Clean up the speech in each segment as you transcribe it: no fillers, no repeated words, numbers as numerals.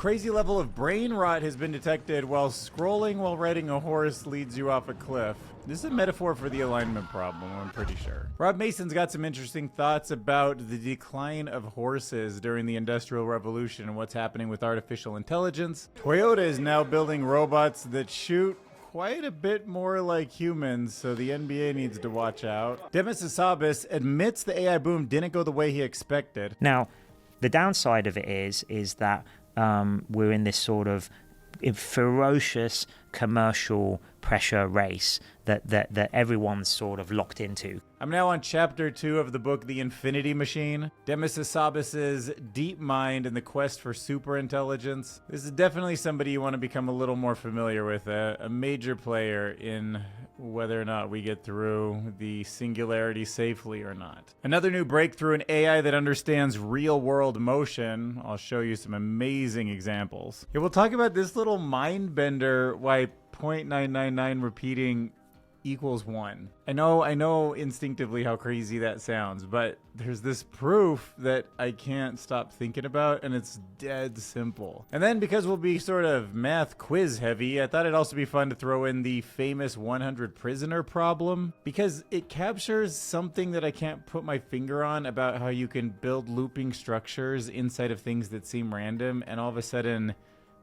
crazy level of brain rot has been detected while scrolling while riding a horse leads you off a cliff. This is a metaphor for the alignment problem, I'm pretty sure. Rob Mason's got some interesting thoughts about the decline of horses during the Industrial Revolution and what's happening with artificial intelligence. Toyota is now building robots that shoot quite a bit more like humans, so the NBA needs to watch out. Demis Hassabis admits the AI boom didn't go the way he expected. Now, the downside of it is that we're in this sort of ferocious commercial pressure race that everyone's sort of locked into. I'm now on chapter 2 of the book The Infinity Machine, Demis Hassabis' deep mind and the quest for superintelligence. This is definitely somebody you want to become a little more familiar with, a major player in whether or not we get through the singularity safely or not. Another new breakthrough in AI that understands real-world motion. I'll show you some amazing examples. Here, we'll talk about this little mind bender, why 0.999 repeating equals 1. I know instinctively how crazy that sounds, but there's this proof that I can't stop thinking about, and it's dead simple. And then because we'll be sort of math quiz heavy, I thought it'd also be fun to throw in the famous 100 prisoner problem, because it captures something that I can't put my finger on about how you can build looping structures inside of things that seem random, and all of a sudden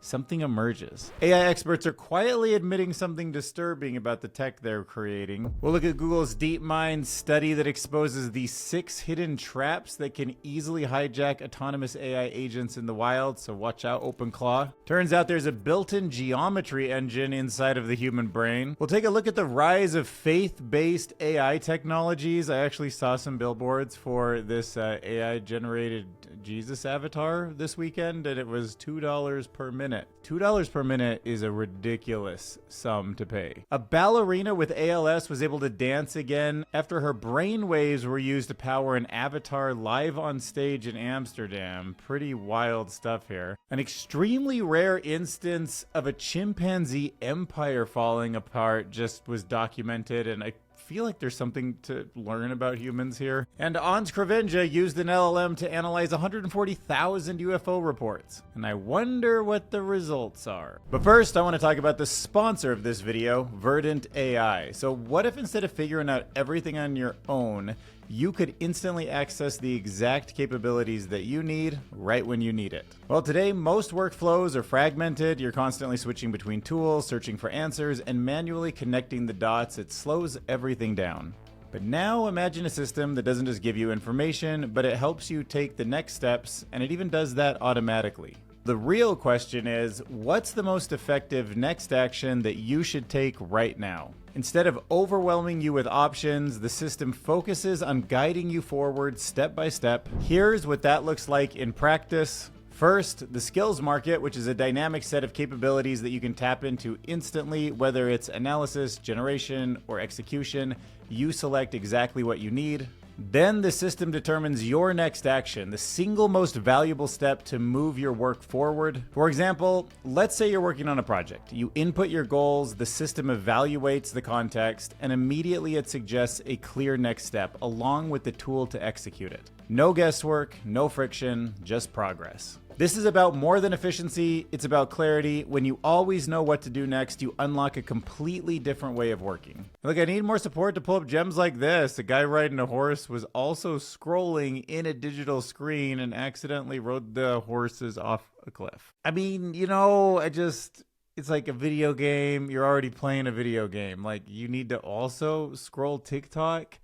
something emerges. AI experts are quietly admitting something disturbing about the tech they're creating. We'll look at Google's DeepMind study that exposes the 6 hidden traps that can easily hijack autonomous AI agents in the wild, so watch out, OpenClaw. Turns out there's a built-in geometry engine inside of the human brain. We'll take a look at the rise of faith-based AI technologies. I actually saw some billboards for this AI-generated Jesus avatar this weekend, and it was $2 per minute. $2 per minute is a ridiculous sum to pay. A ballerina with ALS was able to dance again after her brain waves were used to power an avatar live on stage in Amsterdam. Pretty wild stuff here. An extremely rare instance of a chimpanzee empire falling apart just was documented, and I feel like there's something to learn about humans here. And Hans Kravenja used an LLM to analyze 140,000 UFO reports. And I wonder what the results are. But first, I want to talk about the sponsor of this video, Verdent AI. So what if instead of figuring out everything on your own, you could instantly access the exact capabilities that you need right when you need it? Well, today, most workflows are fragmented. You're constantly switching between tools, searching for answers, and manually connecting the dots. It slows everything down. But now imagine a system that doesn't just give you information, but it helps you take the next steps, and it even does that automatically. The real question is, what's the most effective next action that you should take right now? Instead of overwhelming you with options, the system focuses on guiding you forward step by step. Here's what that looks like in practice. First, the skills market, which is a dynamic set of capabilities that you can tap into instantly, whether it's analysis, generation, or execution. You select exactly what you need. Then the system determines your next action, the single most valuable step to move your work forward. For example, let's say you're working on a project. You input your goals, the system evaluates the context, and immediately it suggests a clear next step along with the tool to execute it. No guesswork, no friction, just progress. This is about more than efficiency, it's about clarity. When you always know what to do next, you unlock a completely different way of working. Look, I need more support to pull up gems like this. A guy riding a horse was also scrolling in a digital screen and accidentally rode the horses off a cliff. I mean, it's like a video game. You're already playing a video game. Like, you need to also scroll TikTok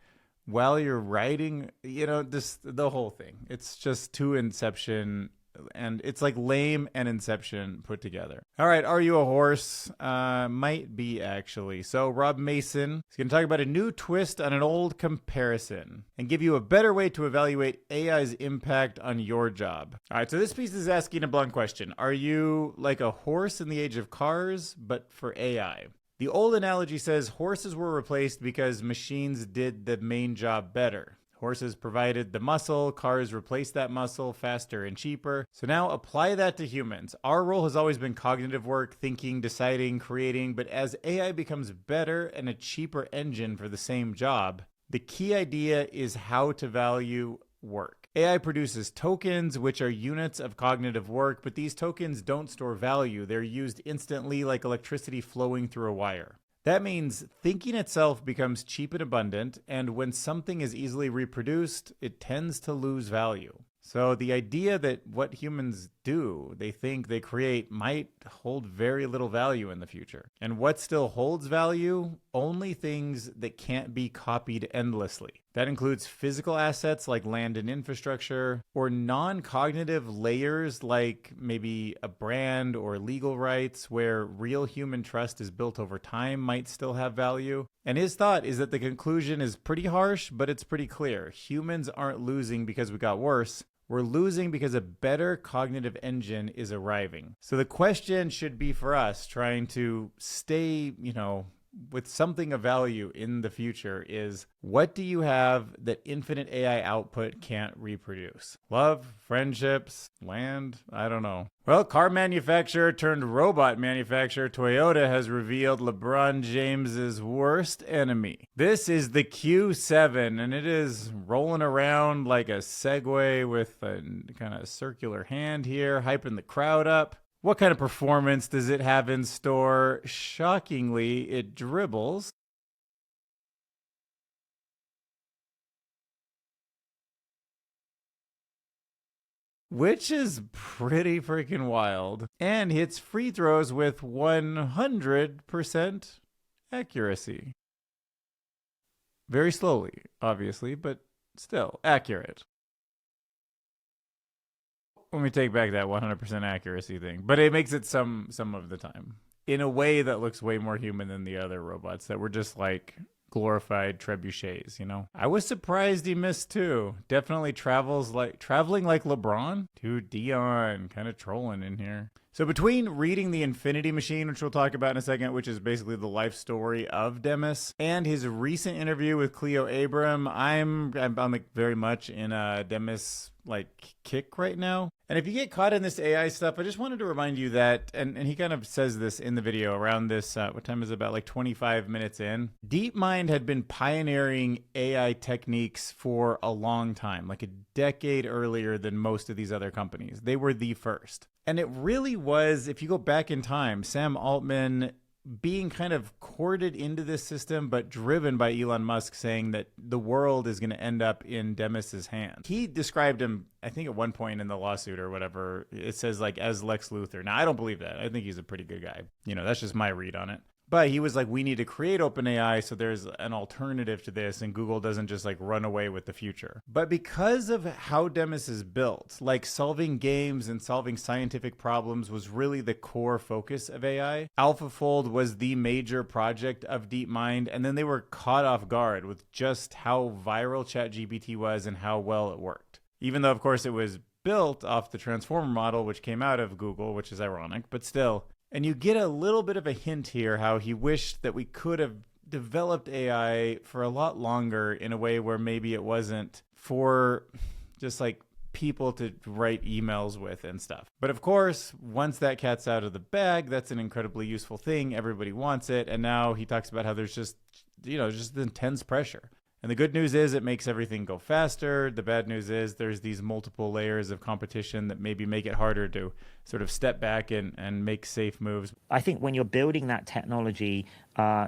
while you're writing, the whole thing. It's just too Inception, and it's like Lame and Inception put together. All right, are you a horse? Might be, actually. So Rob Mason is going to talk about a new twist on an old comparison and give you a better way to evaluate AI's impact on your job. All right, so this piece is asking a blunt question. Are you like a horse in the age of cars, but for AI? The old analogy says horses were replaced because machines did the main job better. Horses provided the muscle, cars replaced that muscle faster and cheaper. So now apply that to humans. Our role has always been cognitive work, thinking, deciding, creating, but as AI becomes better and a cheaper engine for the same job, the key idea is how to value work. AI produces tokens, which are units of cognitive work, but these tokens don't store value. They're used instantly like electricity flowing through a wire. That means thinking itself becomes cheap and abundant, and when something is easily reproduced, it tends to lose value. So the idea that what humans do, they think, they create, might hold very little value in the future. And what still holds value? Only things that can't be copied endlessly. That includes physical assets like land and infrastructure, or non-cognitive layers like maybe a brand or legal rights where real human trust is built over time might still have value. And his thought is that the conclusion is pretty harsh, but it's pretty clear. Humans aren't losing because we got worse. We're losing because a better cognitive engine is arriving. So the question should be for us trying to stay, with something of value in the future is, what do you have that infinite AI output can't reproduce? Love, friendships, land? I don't know. Well, car manufacturer turned robot manufacturer Toyota has revealed LeBron James's worst enemy. This is the Q7, and it is rolling around like a Segway with a kind of circular hand here, hyping the crowd up. What kind of performance does it have in store? Shockingly, it dribbles. Which is pretty freaking wild. And hits free throws with 100% accuracy. Very slowly, obviously, but still accurate. Let me take back that 100% accuracy thing, but it makes it some of the time in a way that looks way more human than the other robots that were just like glorified trebuchets, I was surprised he missed too. Definitely traveling like LeBron. Dude, Dion kind of trolling in here. So between reading The Infinity Machine, which we'll talk about in a second, which is basically the life story of Demis, and his recent interview with Cleo Abram, I'm like very much in a Demis kick right now. And if you get caught in this AI stuff, I just wanted to remind you that, and he kind of says this in the video around this, what time is it, about 25 minutes in? DeepMind had been pioneering AI techniques for a long time, like a decade earlier than most of these other companies. They were the first. And it really was, if you go back in time, Sam Altman being kind of courted into this system, but driven by Elon Musk saying that the world is going to end up in Demis's hands. He described him, I think at one point in the lawsuit or whatever, it says as Lex Luthor. Now, I don't believe that. I think he's a pretty good guy. That's just my read on it. But he was like, we need to create OpenAI so there's an alternative to this and Google doesn't just run away with the future. But because of how Demis is built, solving games and solving scientific problems was really the core focus of AI. AlphaFold was the major project of DeepMind, and then they were caught off guard with just how viral ChatGPT was and how well it worked. Even though, of course, it was built off the transformer model, which came out of Google, which is ironic, but still. And you get a little bit of a hint here how he wished that we could have developed AI for a lot longer in a way where maybe it wasn't for just people to write emails with and stuff. But of course, once that cat's out of the bag, that's an incredibly useful thing. Everybody wants it. And now he talks about how there's just intense pressure. And the good news is it makes everything go faster. The bad news is there's these multiple layers of competition that maybe make it harder to sort of step back and make safe moves. I think when you're building that technology,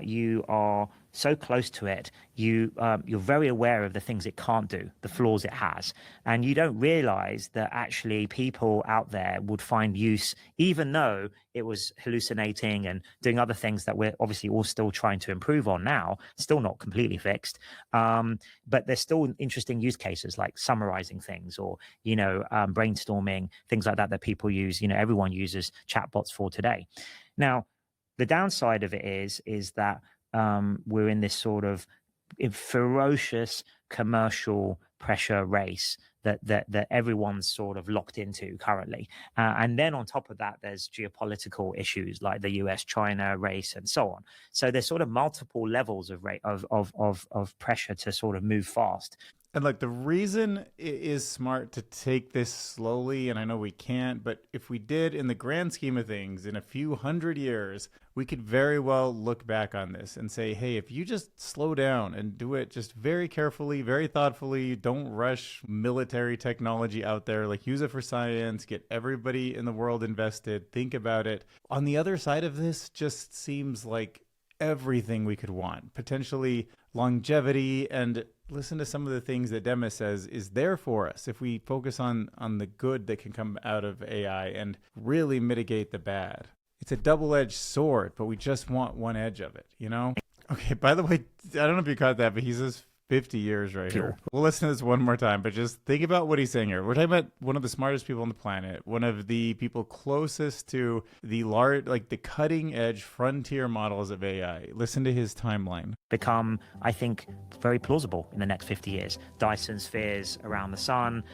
you are so close to it, you're very aware of the things it can't do, the flaws it has. And you don't realize that actually people out there would find use, even though it was hallucinating and doing other things that we're obviously all still trying to improve on now, still not completely fixed. But there's still interesting use cases like summarizing things or, brainstorming, things like that people use, everyone uses chatbots for today. Now, the downside of it is that we're in this sort of ferocious commercial pressure race that everyone's sort of locked into currently. And then on top of that, there's geopolitical issues like the US-China race and so on. So there's sort of multiple levels of pressure to sort of move fast. And like the reason it is smart to take this slowly, and I know we can't, but if we did in the grand scheme of things, in a few hundred years, we could very well look back on this and say, hey, if you just slow down and do it just very carefully, very thoughtfully, don't rush military technology out there, like use it for science, get everybody in the world invested, think about it. On the other side of this just seems like everything we could want, potentially longevity, and listen to some of the things that Demis says is there for us if we focus on the good that can come out of AI and really mitigate the bad. It's a double-edged sword, but we just want one edge of it, you know? Okay, by the way, I don't know if you caught that, but he says 50 years right here. We'll listen to this one more time, but just think about what he's saying here. We're talking about one of the smartest people on the planet, one of the people closest to the the cutting edge frontier models of AI. Listen to his timeline. Become, I think, very plausible in the next 50 years. Dyson spheres around the sun.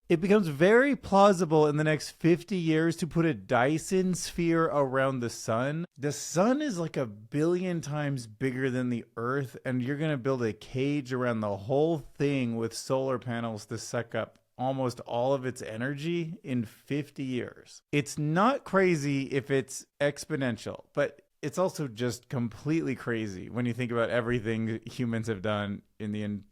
It becomes very plausible in the next 50 years to put a Dyson sphere around the sun. The sun is like 1 billion times bigger than the Earth, and you're going to build a cage around the whole thing with solar panels to suck up almost all of its energy in 50 years. It's not crazy if it's exponential, but it's also just completely crazy when you think about everything humans have done in the entire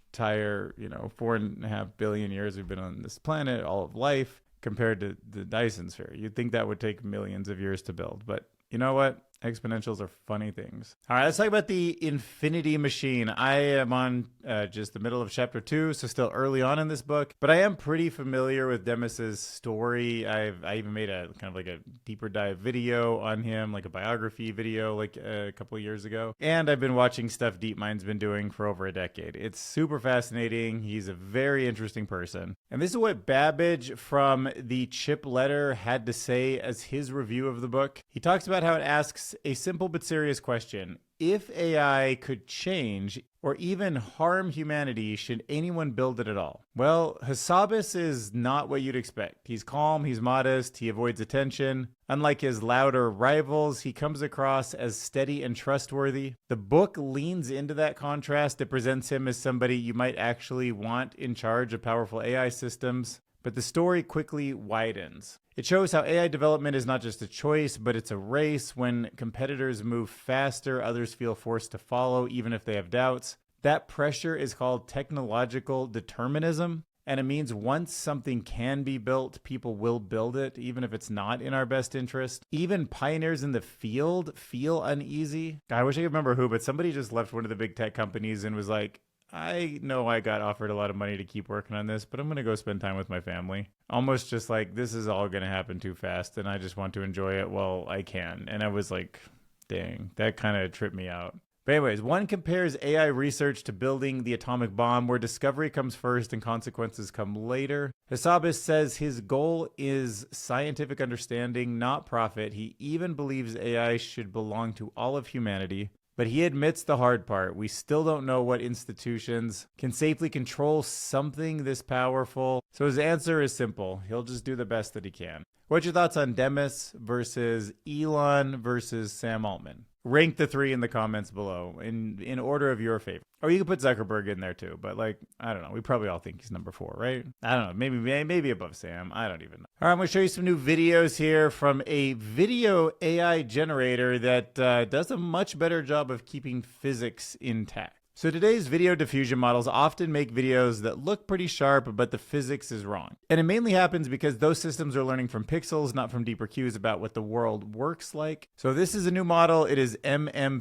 4.5 billion years we've been on this planet, all of life, compared to the Dyson sphere. You'd think that would take millions of years to build, but you know what? Exponentials are funny things. All right, let's talk about the infinity machine. I am on just the middle of chapter 2, so still early on in this book, but I am pretty familiar with Demis's story. I even made a kind of like a deeper dive video on him, like a biography video like a couple of years ago. And I've been watching stuff DeepMind's been doing for over a decade. It's super fascinating. He's a very interesting person. And this is what Babbage from the Chip Letter had to say as his review of the book. He talks about how it asks a simple but serious question. If AI could change or even harm humanity, should anyone build it at all? Well, Hassabis is not what you'd expect. He's calm, he's modest, he avoids attention. Unlike his louder rivals, he comes across as steady and trustworthy. The book leans into that contrast. It presents him as somebody you might actually want in charge of powerful AI systems. But the story quickly widens. It shows how AI development is not just a choice, but it's a race. When competitors move faster, others feel forced to follow, even if they have doubts. That pressure is called technological determinism, and it means once something can be built, people will build it, even if it's not in our best interest. Even pioneers in the field feel uneasy. I wish I could remember who, but somebody just left one of the big tech companies and was like, I know I got offered a lot of money to keep working on this, but I'm going to go spend time with my family. Almost just like, this is all going to happen too fast, and I just want to enjoy it while I can. And I was like, dang, that kind of tripped me out. But anyways, one compares AI research to building the atomic bomb, where discovery comes first and consequences come later. Hassabis says his goal is scientific understanding, not profit. He even believes AI should belong to all of humanity. But he admits the hard part. We still don't know what institutions can safely control something this powerful. So his answer is simple. He'll just do the best that he can. What's your thoughts on Demis versus Elon versus Sam Altman? Rank the three in the comments below in order of your favorite. Or you can put Zuckerberg in there too, but like, I don't know. We probably all think he's number 4, right? I don't know. Maybe above Sam. I don't even know. All right, I'm going to show you some new videos here from a video AI generator that does a much better job of keeping physics intact. So today's video diffusion models often make videos that look pretty sharp, but the physics is wrong. And it mainly happens because those systems are learning from pixels, not from deeper cues about what the world works like. So this is a new model. It is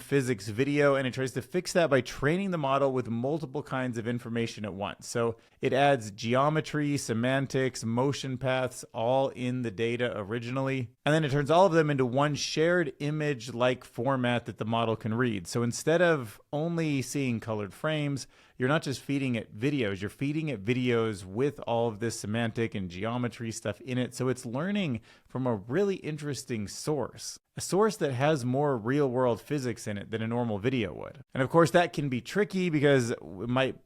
Physics Video, and it tries to fix that by training the model with multiple kinds of information at once. So it adds geometry, semantics, motion paths, all in the data originally. And then it turns all of them into one shared image-like format that the model can read. So instead of only seeing colored frames, you're not just feeding it videos, you're feeding it videos with all of this semantic and geometry stuff in it. So it's learning from a really interesting source, a source that has more real world physics in it than a normal video would. And of course that can be tricky because it might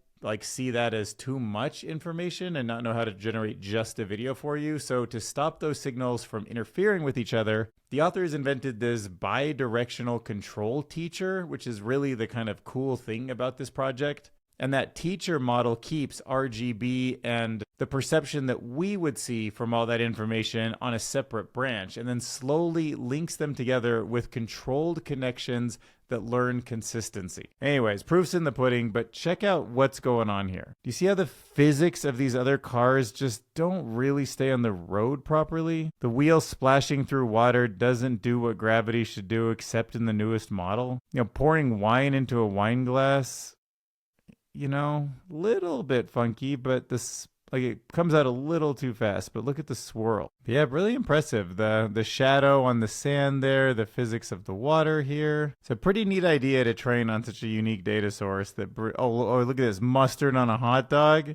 see that as too much information and not know how to generate just a video for you. So to stop those signals from interfering with each other, the authors invented this bidirectional control teacher, which is really the kind of cool thing about this project. And that teacher model keeps RGB and the perception that we would see from all that information on a separate branch, and then slowly links them together with controlled connections that learn consistency. Anyways, proof's in the pudding, but check out what's going on here. Do you see how the physics of these other cars just don't really stay on the road properly? The wheel splashing through water doesn't do what gravity should do, except in the newest model. Pouring wine into a wine glass, little bit funky, but this it comes out a little too fast, but look at the swirl. Yeah, really impressive. The shadow on the sand there, the physics of the water here. It's a pretty neat idea to train on such a unique data source that, look at this, mustard on a hot dog.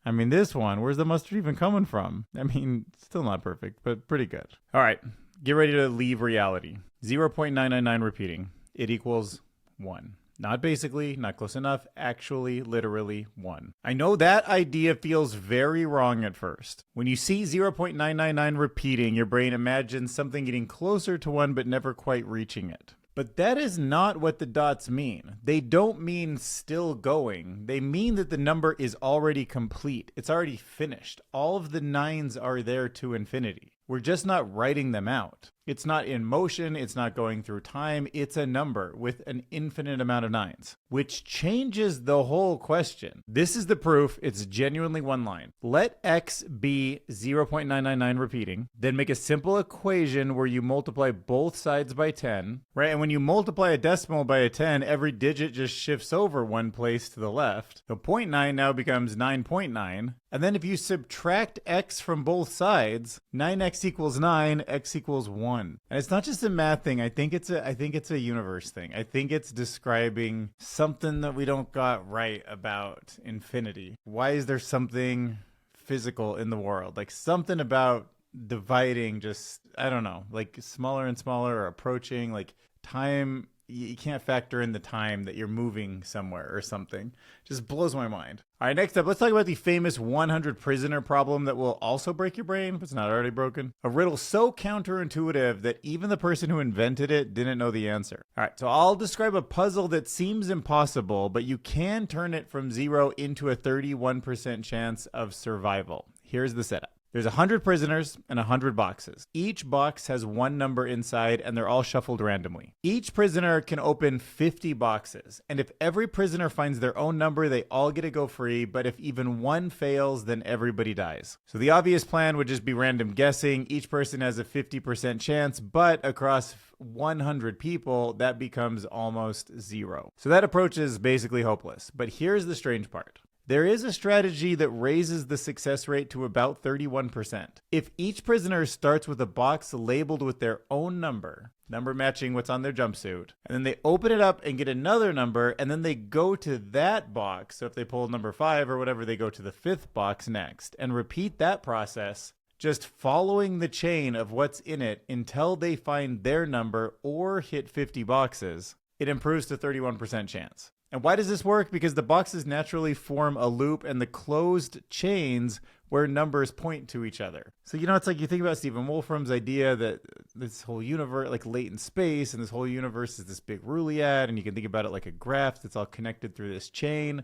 I mean, this one, where's the mustard even coming from? I mean, still not perfect, but pretty good. All right, get ready to leave reality. 0.999 repeating. It equals 1. Not basically, not close enough, actually, literally 1. I know that idea feels very wrong at first. When you see 0.999 repeating, your brain imagines something getting closer to 1 but never quite reaching it. But that is not what the dots mean. They don't mean still going. They mean that the number is already complete. It's already finished. All of the 9s are there to infinity. We're just not writing them out. It's not in motion, it's not going through time, it's a number with an infinite amount of 9s, which changes the whole question. This is the proof, it's genuinely one line. Let x be 0.999 repeating, then make a simple equation where you multiply both sides by 10, right? And when you multiply a decimal by a 10, every digit just shifts over one place to the left. The 0.9 now becomes 9.9. And then if you subtract x from both sides, 9x equals 9, x equals 1. And it's not just a math thing. I think it's a universe thing. I think it's describing something that we don't got right about infinity. Why is there something physical in the world? Like something about dividing just, I don't know, like smaller and smaller or approaching, like time. You can't factor in the time that you're moving somewhere or something. Just blows my mind. All right, next up, let's talk about the famous 100 prisoner problem that will also break your brain, but it's not already broken. A riddle so counterintuitive that even the person who invented it didn't know the answer. All right, so I'll describe a puzzle that seems impossible, but you can turn it from 0 into a 31% chance of survival. Here's the setup. There's 100 prisoners and 100 boxes. Each box has one number inside and they're all shuffled randomly. Each prisoner can open 50 boxes. And if every prisoner finds their own number, they all get to go free. But if even one fails, then everybody dies. So the obvious plan would just be random guessing. Each person has a 50% chance, but across 100 people, that becomes almost 0. So that approach is basically hopeless. But here's the strange part. There is a strategy that raises the success rate to about 31%. If each prisoner starts with a box labeled with their own number matching what's on their jumpsuit, and then they open it up and get another number, and then they go to that box. So if they pull number 5 or whatever, they go to the 5th box next and repeat that process, just following the chain of what's in it until they find their number or hit 50 boxes, it improves to 31% chance. And why does this work? Because the boxes naturally form a loop and the closed chains where numbers point to each other. So, it's like you think about Stephen Wolfram's idea that this whole universe, like latent space, and this whole universe is this big Rouliad, and you can think about it like a graph that's all connected through this chain.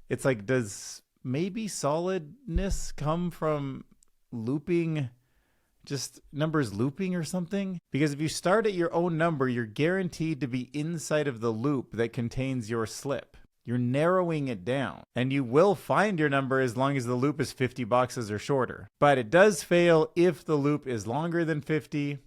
It's like, does maybe solidness come from looping, just numbers looping or something? Because if you start at your own number, you're guaranteed to be inside of the loop that contains your slip. You're narrowing it down, and you will find your number as long as the loop is 50 boxes or shorter. But it does fail if the loop is longer than 50.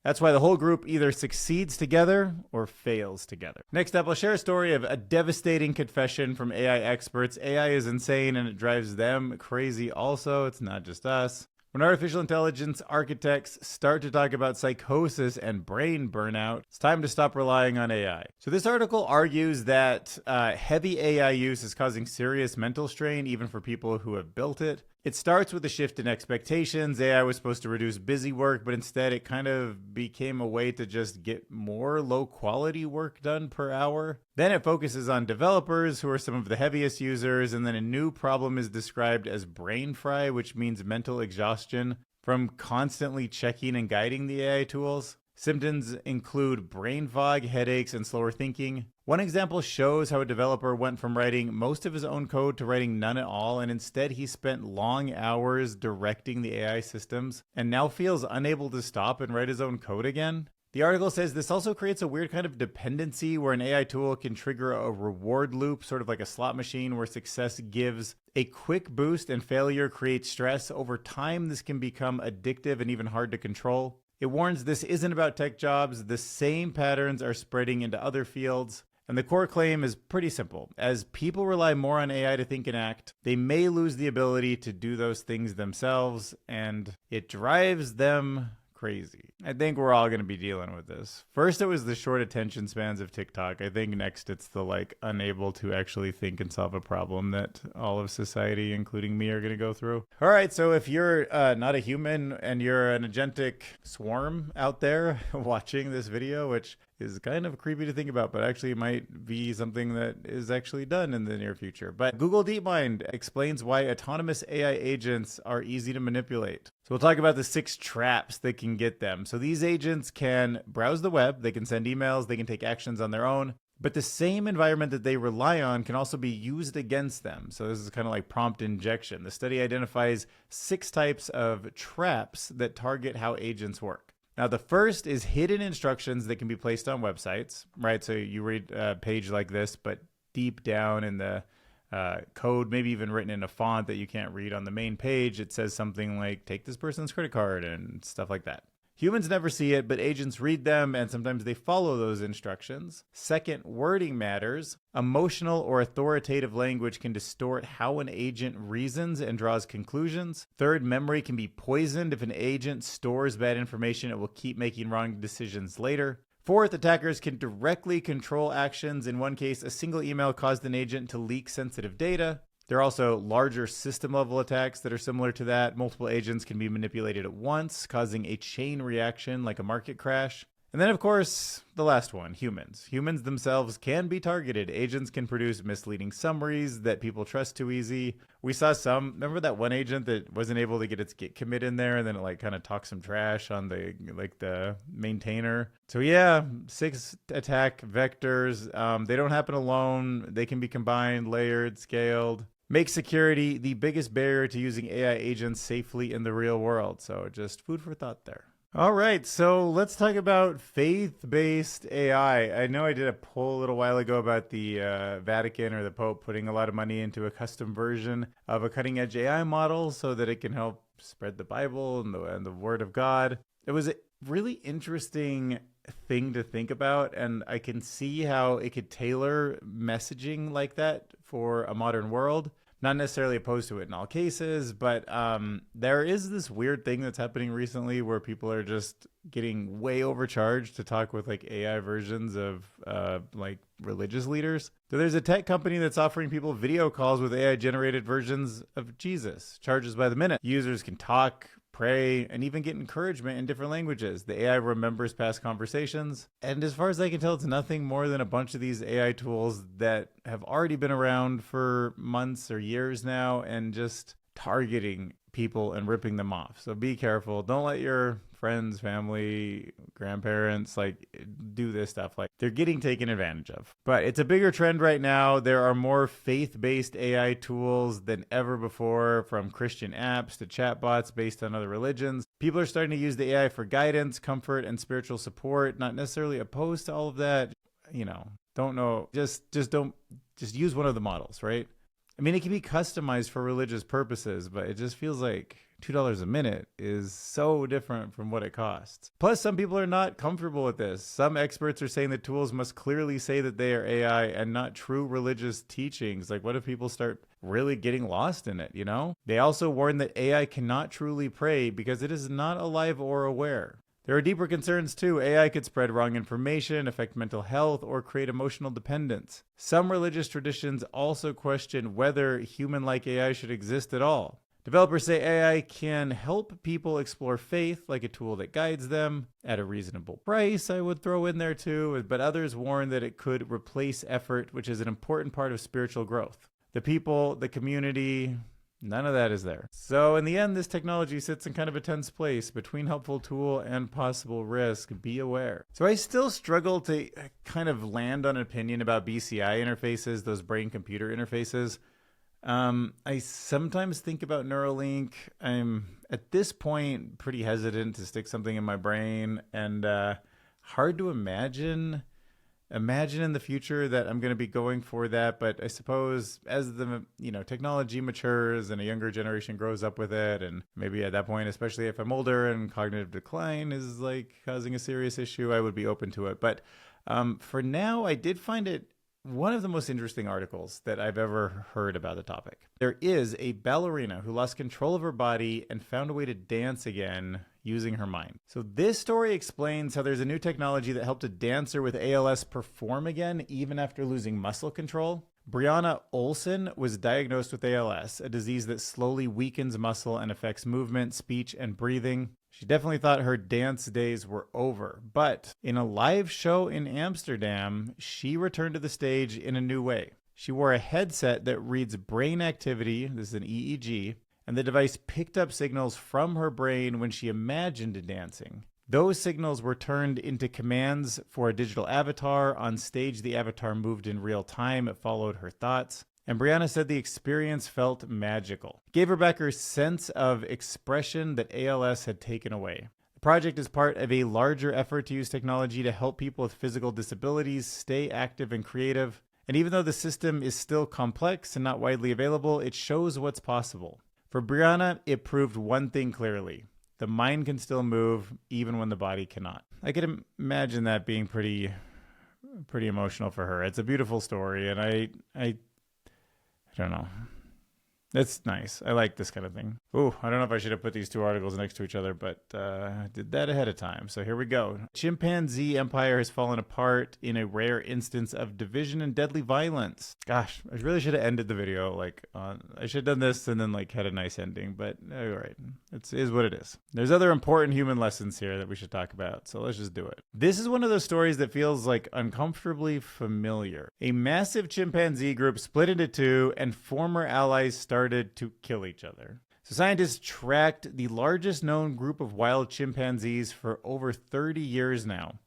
That's why the whole group either succeeds together or fails together. Next up, I'll share a story of a devastating confession from AI experts. AI is insane and it drives them crazy also. It's not just us. When artificial intelligence architects start to talk about psychosis and brain burnout, it's time to stop relying on AI. So this article argues that heavy AI use is causing serious mental strain even for people who have built it. It starts with a shift in expectations. AI was supposed to reduce busy work, but instead it kind of became a way to just get more low-quality work done per hour. Then it focuses on developers, who are some of the heaviest users, and then a new problem is described as brain fry, which means mental exhaustion from constantly checking and guiding the AI tools. Symptoms include brain fog, headaches, and slower thinking. One example shows how a developer went from writing most of his own code to writing none at all, and instead he spent long hours directing the AI systems and now feels unable to stop and write his own code again. The article says this also creates a weird kind of dependency where an AI tool can trigger a reward loop, sort of like a slot machine where success gives a quick boost and failure creates stress. Over time, this can become addictive and even hard to control. It warns this isn't about tech jobs. The same patterns are spreading into other fields. And the core claim is pretty simple. As people rely more on AI to think and act, they may lose the ability to do those things themselves, and it drives them crazy. I think we're all going to be dealing with this. First, it was the short attention spans of TikTok. I think next it's the unable to actually think and solve a problem that all of society, including me, are going to go through. All right, so if you're not a human and you're an agentic swarm out there watching this video, which is kind of creepy to think about, but actually might be something that is actually done in the near future. But Google DeepMind explains why autonomous AI agents are easy to manipulate. So we'll talk about the 6 traps that can get them. So these agents can browse the web, they can send emails, they can take actions on their own, but the same environment that they rely on can also be used against them. So this is kind of like prompt injection. The study identifies 6 types of traps that target how agents work. Now, the first is hidden instructions that can be placed on websites, right? So you read a page like this, but deep down in the code, maybe even written in a font that you can't read on the main page, it says something like, take this person's credit card and stuff like that. Humans never see it, but agents read them, and sometimes they follow those instructions. Second, wording matters. Emotional or authoritative language can distort how an agent reasons and draws conclusions. Third, memory can be poisoned. If an agent stores bad information, it will keep making wrong decisions later. Fourth, attackers can directly control actions. In one case, a single email caused an agent to leak sensitive data. There are also larger system-level attacks that are similar to that. Multiple agents can be manipulated at once, causing a chain reaction like a market crash. And then, of course, the last one, humans. Humans themselves can be targeted. Agents can produce misleading summaries that people trust too easy. We saw some, remember that one agent that wasn't able to get its git commit in there, and then it kind of talked some trash on the maintainer. So yeah, 6 attack vectors. They don't happen alone. They can be combined, layered, scaled. Make security the biggest barrier to using AI agents safely in the real world. So just food for thought there. All right, so let's talk about faith-based AI. I know I did a poll a little while ago about the Vatican or the Pope putting a lot of money into a custom version of a cutting-edge AI model so that it can help spread the Bible and the Word of God. It was a really interesting thing to think about, and I can see how it could tailor messaging like that for a modern world. Not necessarily opposed to it in all cases, but there is this weird thing that's happening recently where people are just getting way overcharged to talk with AI versions of religious leaders. So there's a tech company that's offering people video calls with AI generated versions of Jesus, charges by the minute. Users can talk, pray, and even get encouragement in different languages. The AI remembers past conversations. And as far as I can tell, it's nothing more than a bunch of these AI tools that have already been around for months or years now and just targeting people and ripping them off. So be careful. Don't let your friends, family, grandparents do this stuff. They're getting taken advantage of. But it's a bigger trend right now. There are more faith-based AI tools than ever before, from Christian apps to chatbots based on other religions. People are starting to use the AI for guidance, comfort, and spiritual support. Not necessarily opposed to all of that. Don't know. Just use one of the models, right? I mean, it can be customized for religious purposes, but it just feels like $2 a minute is so different from what it costs. Plus, some people are not comfortable with this. Some experts are saying the tools must clearly say that they are AI and not true religious teachings. What if people start really getting lost in it, They also warn that AI cannot truly pray because it is not alive or aware. There are deeper concerns too. AI could spread wrong information, affect mental health, or create emotional dependence. Some religious traditions also question whether human-like AI should exist at all. Developers say AI can help people explore faith, like a tool that guides them at a reasonable price, I would throw in there too, but others warn that it could replace effort, which is an important part of spiritual growth. The people, the community, None of that is there. So in the end, this technology sits in kind of a tense place between helpful tool and possible risk. Be aware. So I still struggle to kind of land on an opinion about BCI interfaces, those brain-computer interfaces. I sometimes think about Neuralink. I'm at this point pretty hesitant to stick something in my brain, and hard to imagine in the future that I'm going to be going for that. But I suppose as the technology matures and a younger generation grows up with it, and maybe at that point, especially if I'm older and cognitive decline is like causing a serious issue, I would be open to it. But for now, I did find it one of the most interesting articles that I've ever heard about the topic. There is a ballerina who lost control of her body and found a way to dance again using her mind. So this story explains how there's a new technology that helped a dancer with ALS perform again even after losing muscle control. Brianna Olson was diagnosed with ALS, a disease that slowly weakens muscle and affects movement, speech, and breathing. She definitely thought her dance days were over, but in a live show in Amsterdam, she returned to the stage in a new way. She wore a headset that reads brain activity, this is an EEG, and the device picked up signals from her brain when she imagined dancing. Those signals were turned into commands for a digital avatar. On stage, the avatar moved in real time. It followed her thoughts. And Brianna said the experience felt magical. It gave her back her sense of expression that ALS had taken away. The project is part of a larger effort to use technology to help people with physical disabilities stay active and creative. And even though the system is still complex and not widely available, it shows what's possible. For Brianna, it proved one thing clearly. The mind can still move even when the body cannot. I could imagine that being pretty emotional for her. It's a beautiful story, and I don't know. It's nice. I like this kind of thing. Ooh, I don't know if I should have put these two articles next to each other, but I did that ahead of time. So here we go. Chimpanzee empire has fallen apart in a rare instance of division and deadly violence. Gosh, I really should have ended the video I should have done this and then had a nice ending, but all right. It is what it is. There's other important human lessons here that we should talk about, so let's just do it. This is one of those stories that feels uncomfortably familiar. A massive chimpanzee group split into two, and former allies started to kill each other. So scientists tracked the largest known group of wild chimpanzees for over 30 years now.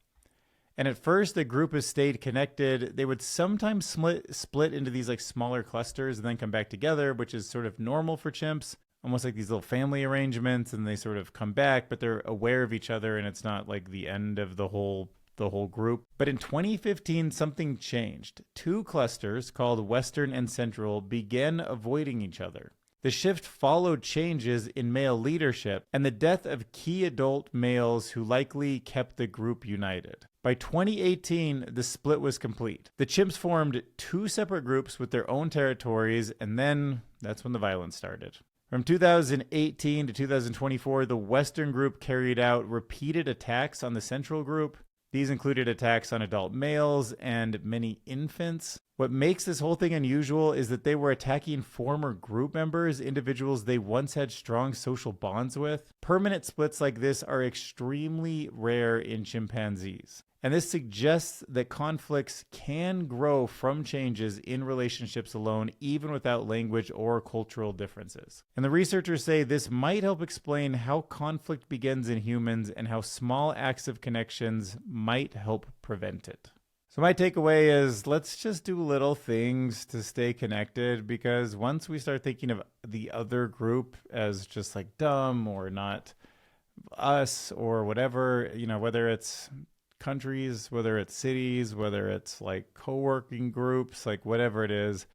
And at first, the group has stayed connected. They would sometimes split into these smaller clusters and then come back together, which is sort of normal for chimps, almost like these little family arrangements, and they sort of come back, but they're aware of each other, and it's not the end of the whole group. But in 2015, something changed. Two clusters called Western and Central began avoiding each other. The shift followed changes in male leadership and the death of key adult males who likely kept the group united. By 2018, the split was complete. The chimps formed two separate groups with their own territories, and then that's when the violence started. From 2018 to 2024, the Western group carried out repeated attacks on the Central group. These included attacks on adult males and many infants. What makes this whole thing unusual is that they were attacking former group members, individuals they once had strong social bonds with. Permanent splits like this are extremely rare in chimpanzees. And this suggests that conflicts can grow from changes in relationships alone, even without language or cultural differences. And the researchers say this might help explain how conflict begins in humans and how small acts of connections might help prevent it. So my takeaway is, let's just do little things to stay connected, because once we start thinking of the other group as just dumb or not us or whatever, whether it's countries, whether it's cities, whether it's co-working groups, whatever it is,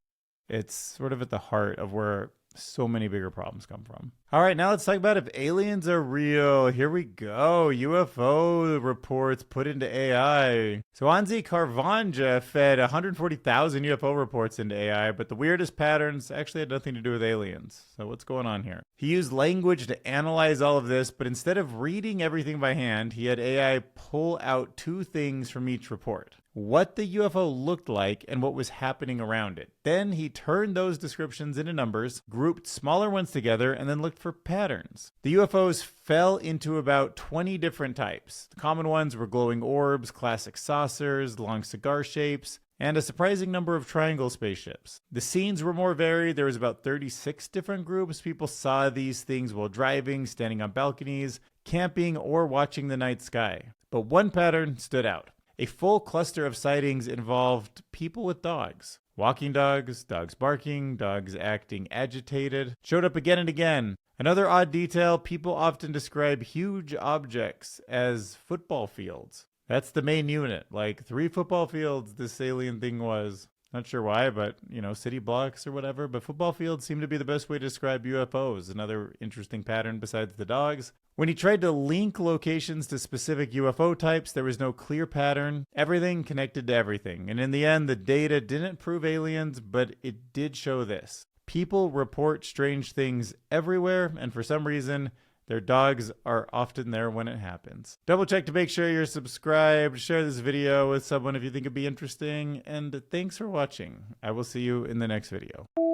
it's sort of at the heart of where so many bigger problems come from. All right, now let's talk about if aliens are real. Here we go. UFO reports put into AI. So Anzi Carvanja fed 140,000 UFO reports into AI, but the weirdest patterns actually had nothing to do with aliens. So what's going on here? He used language to analyze all of this, but instead of reading everything by hand, he had AI pull out two things from each report: what the UFO looked like and what was happening around it. Then he turned those descriptions into numbers, grouped smaller ones together, and then looked for patterns. The UFOs fell into about 20 different types. The common ones were glowing orbs, classic saucers, long cigar shapes. and a surprising number of triangle spaceships. The scenes were more varied. There was about 36 different groups. People saw these things while driving, standing on balconies, camping, or watching the night sky. But one pattern stood out. A full cluster of sightings involved people with dogs. Walking dogs, dogs barking, dogs acting agitated, showed up again and again. Another odd detail, people often describe huge objects as football fields. That's the main unit, like 3 football fields this alien thing was. Not sure why, but, city blocks or whatever. But football fields seem to be the best way to describe UFOs. Another interesting pattern besides the dogs. When he tried to link locations to specific UFO types, there was no clear pattern. Everything connected to everything. And in the end, the data didn't prove aliens, but it did show this. People report strange things everywhere, and for some reason, their dogs are often there when it happens. Double check to make sure you're subscribed. Share this video with someone if you think it'd be interesting. And thanks for watching. I will see you in the next video.